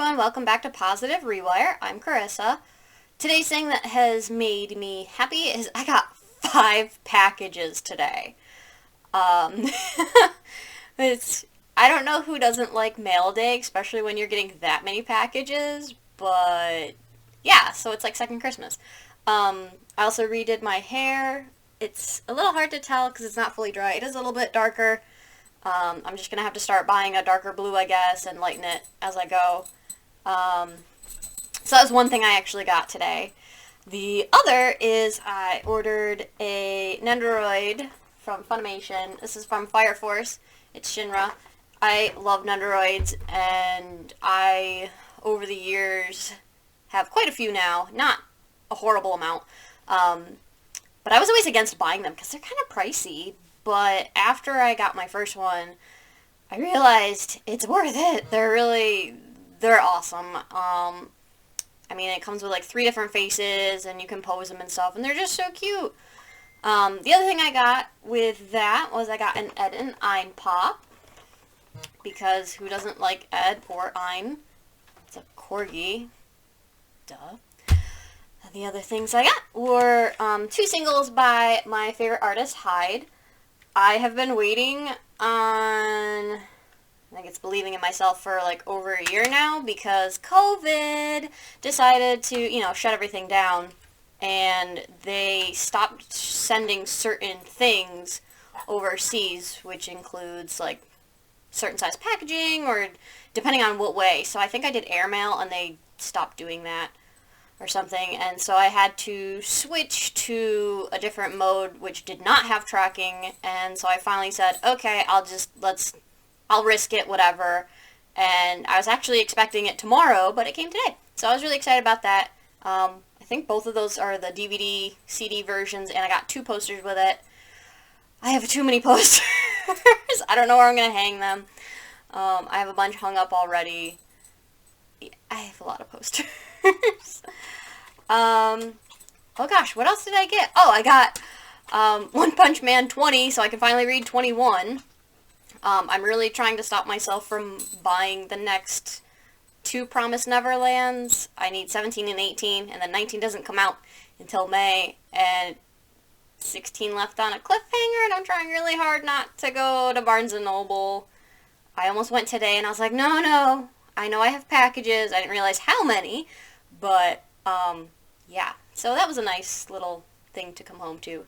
and welcome back to Positive Rewire. I'm Carissa. Today's thing that has made me happy is I got 5 packages today. Um, it's I don't know who doesn't like mail day, especially when you're getting that many packages, but yeah, so it's like second Christmas. I also redid my hair. It's a little hard to tell because it's not fully dry. It is a little bit darker. I'm just going to have to start buying a darker blue, I guess, and lighten it as I go. Um, so that was one thing I actually got today. The other is I ordered a Nendoroid from Funimation. This is from Fire Force. It's Shinra. I love Nendoroids, and I, over the years, have quite a few now. Not a horrible amount. But I was always against buying them because they're kind of pricey. But after I got my first one, I realized it's worth it. They're awesome. I mean, it comes with like 3 different faces, and you can pose them and stuff, and they're just so cute. The other thing I got with that was I got an Ed and Ein Pop, because who doesn't like Ed or Ein? It's a corgi. Duh. The other things I got were 2 singles by my favorite artist, Hyde. I have been waiting on, I think it's Believing in Myself, for like over a year now because COVID decided to, shut everything down, and they stopped sending certain things overseas, which includes like certain size packaging or depending on what way. So I think I did airmail and they stopped doing that or something, and so I had to switch to a different mode which did not have tracking, and so I finally said, okay, I'll risk it, whatever. And I was actually expecting it tomorrow, but it came today, so I was really excited about that. I think both of those are the DVD CD versions, and I got 2 posters with it. I have too many posters. I don't know where I'm gonna hang them. I have a bunch hung up already. I have a lot of posters. Oh gosh, what else did I get? Oh, I got One Punch Man 20, so I can finally read 21. I'm really trying to stop myself from buying the next 2 Promised Neverlands. I need 17 and 18, and then 19 doesn't come out until May, and 16 left on a cliffhanger, and I'm trying really hard not to go to Barnes & Noble. I almost went today, and I was like, no, I know I have packages. I didn't realize how many, but, yeah. So that was a nice little thing to come home to,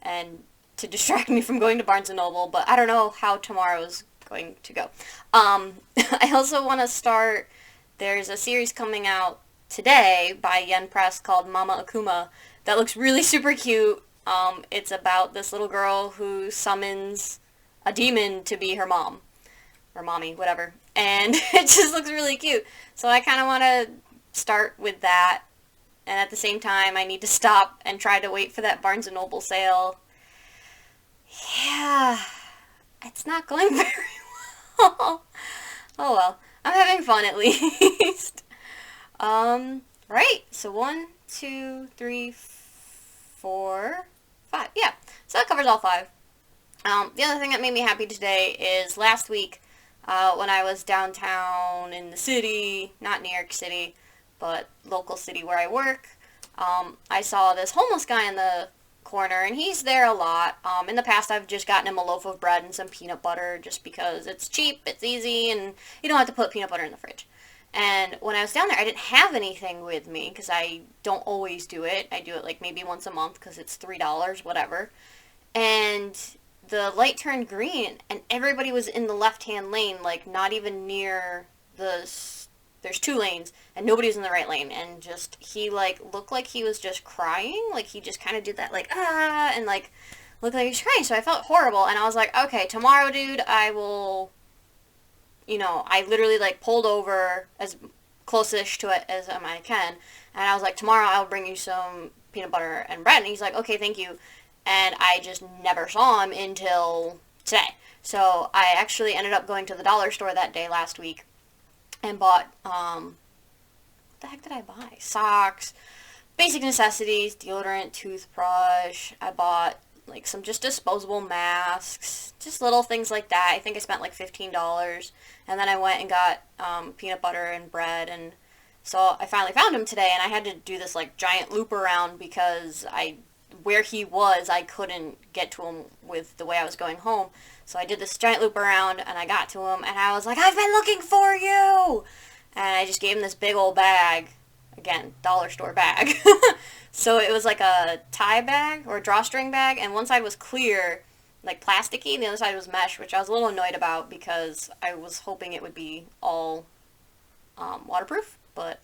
and to distract me from going to Barnes & Noble, but I don't know how tomorrow's going to go. I also want to start, there's a series coming out today by Yen Press called Mama Akuma that looks really super cute. It's about this little girl who summons a demon to be her mom, or mommy, whatever, and it just looks really cute. So I kind of want to start with that, and at the same time I need to stop and try to wait for that Barnes & Noble sale. Yeah, it's not going very well. Oh well, I'm having fun at least. Right, so 1, 2, 3, 4, 5, yeah, so that covers all 5. The other thing that made me happy today is last week, when I was downtown in the city, not New York City, but local city where I work, I saw this homeless guy in the corner, and he's there a lot. In the past, I've just gotten him a loaf of bread and some peanut butter just because it's cheap, it's easy, and you don't have to put peanut butter in the fridge. And when I was down there, I didn't have anything with me because I don't always do it. I do it like maybe once a month because it's $3, whatever. And the light turned green, and everybody was in the left-hand lane, like not even near there's 2 lanes, and nobody was in the right lane, and just, he like looked like he was just crying, like he just kind of did that like, and like looked like he was crying, so I felt horrible, and I was like, okay, tomorrow, dude, I will, I literally like pulled over as close-ish to it as I can, and I was like, tomorrow I'll bring you some peanut butter and bread, and he's like, okay, thank you. And I just never saw him until today. So I actually ended up going to the dollar store that day last week and bought, what the heck did I buy? Socks, basic necessities, deodorant, toothbrush. I bought like some just disposable masks, just little things like that. I think I spent like $15. And then I went and got peanut butter and bread, and so I finally found him today, and I had to do this like giant loop around because where he was, I couldn't get to him with the way I was going home. So I did this giant loop around, and I got to him, and I was like, I've been looking for you! And I just gave him this big old bag. Again, dollar store bag. So it was like a tie bag or a drawstring bag, and one side was clear, like plasticky, and the other side was mesh, which I was a little annoyed about because I was hoping it would be all waterproof, but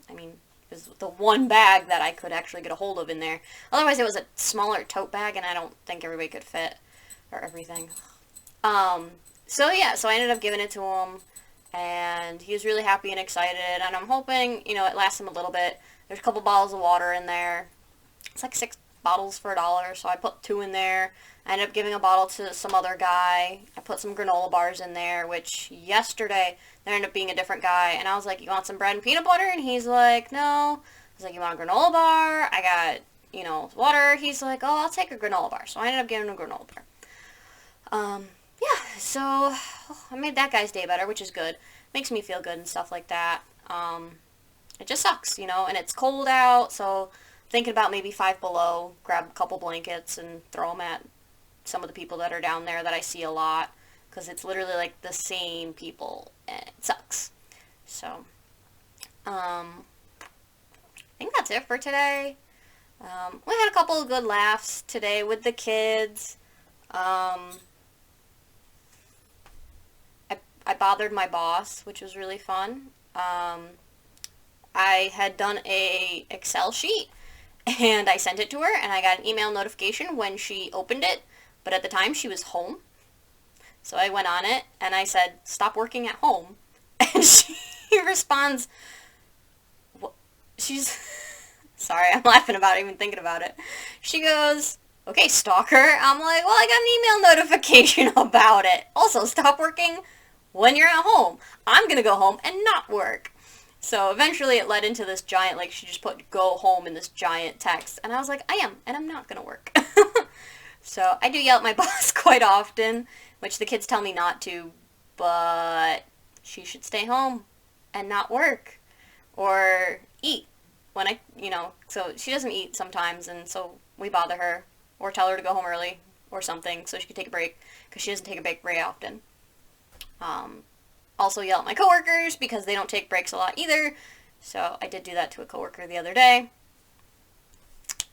I mean, it was the one bag that I could actually get a hold of in there. Otherwise, it was a smaller tote bag, and I don't think everybody could fit or everything. So yeah, so I ended up giving it to him, and he was really happy and excited, and I'm hoping, you know, it lasts him a little bit. There's a couple bottles of water in there. It's like 6 bottles for $1, so I put 2 in there. I ended up giving a bottle to some other guy. I put some granola bars in there, which yesterday there ended up being a different guy, and I was like, you want some bread and peanut butter? And he's like, no. I was like, you want a granola bar? I got, you know, water. He's like, oh, I'll take a granola bar. So I ended up giving him a granola bar. Yeah, so I made that guy's day better, which is good. Makes me feel good and stuff like that. It just sucks, you know, and it's cold out, so thinking about maybe 5 below, grab a couple blankets and throw them at some of the people that are down there that I see a lot, because it's literally like the same people, and it sucks. So, I think that's it for today. We had a couple of good laughs today with the kids. I bothered my boss, which was really fun. I had done a Excel sheet, and I sent it to her, and I got an email notification when she opened it, but at the time she was home. So I went on it, and I said, stop working at home. And she responds, she's, sorry, I'm laughing about it, even thinking about it. She goes, okay, stalker. I'm like, well, I got an email notification about it. Also, stop working when you're at home. I'm going to go home and not work. So eventually it led into this giant, like, she just put go home in this giant text. And I was like, I am, and I'm not going to work. So I do yell at my boss quite often, which the kids tell me not to, but she should stay home and not work or eat when so she doesn't eat sometimes, and so we bother her or tell her to go home early or something so she can take a break, because she doesn't take a break very often. Also yell at my coworkers because they don't take breaks a lot either. So I did do that to a coworker the other day.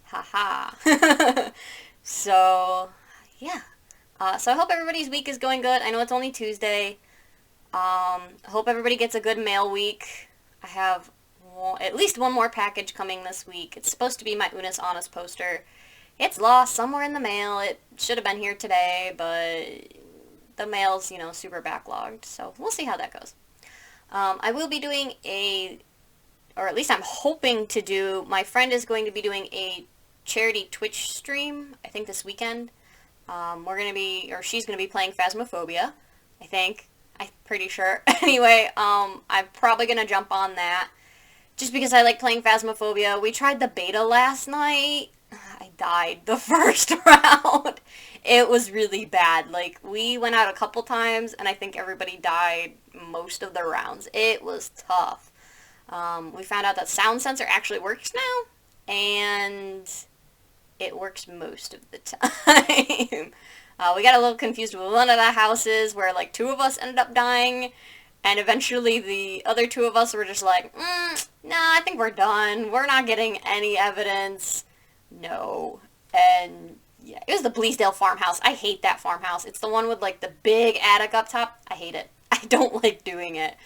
Haha. So, yeah. So I hope everybody's week is going good. I know it's only Tuesday. I hope everybody gets a good mail week. I have at least one more package coming this week. It's supposed to be my Unis Honest poster. It's lost somewhere in the mail. It should have been here today, but the mail's, super backlogged. So we'll see how that goes. I will be doing or at least I'm hoping to do, my friend is going to be doing a charity Twitch stream, I think this weekend. She's going to be playing Phasmophobia, I think. I'm pretty sure. Anyway, I'm probably going to jump on that, just because I like playing Phasmophobia. We tried the beta last night. I died the first round. It was really bad. Like, we went out a couple times, and I think everybody died most of the rounds. It was tough. We found out that sound sensor actually works now, and it works most of the time. We got a little confused with one of the houses where, like, 2 of us ended up dying, and eventually the other 2 of us were just like, nah, I think we're done. We're not getting any evidence. No. And, yeah, it was the Bleasdale farmhouse. I hate that farmhouse. It's the one with, like, the big attic up top. I hate it. I don't like doing it.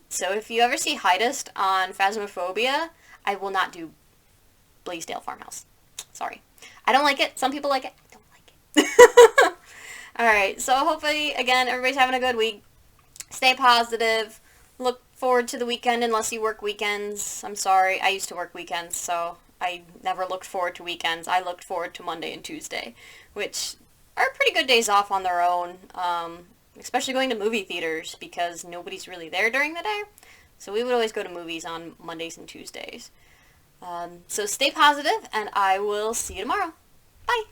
So if you ever see Hidest on Phasmophobia, I will not do Bleasdale farmhouse. Sorry. I don't like it. Some people like it. I don't like it. Alright, so hopefully, again, everybody's having a good week. Stay positive. Look forward to the weekend unless you work weekends. I'm sorry. I used to work weekends, so I never looked forward to weekends. I looked forward to Monday and Tuesday, which are pretty good days off on their own, especially going to movie theaters because nobody's really there during the day. So we would always go to movies on Mondays and Tuesdays. So stay positive, and I will see you tomorrow. Bye!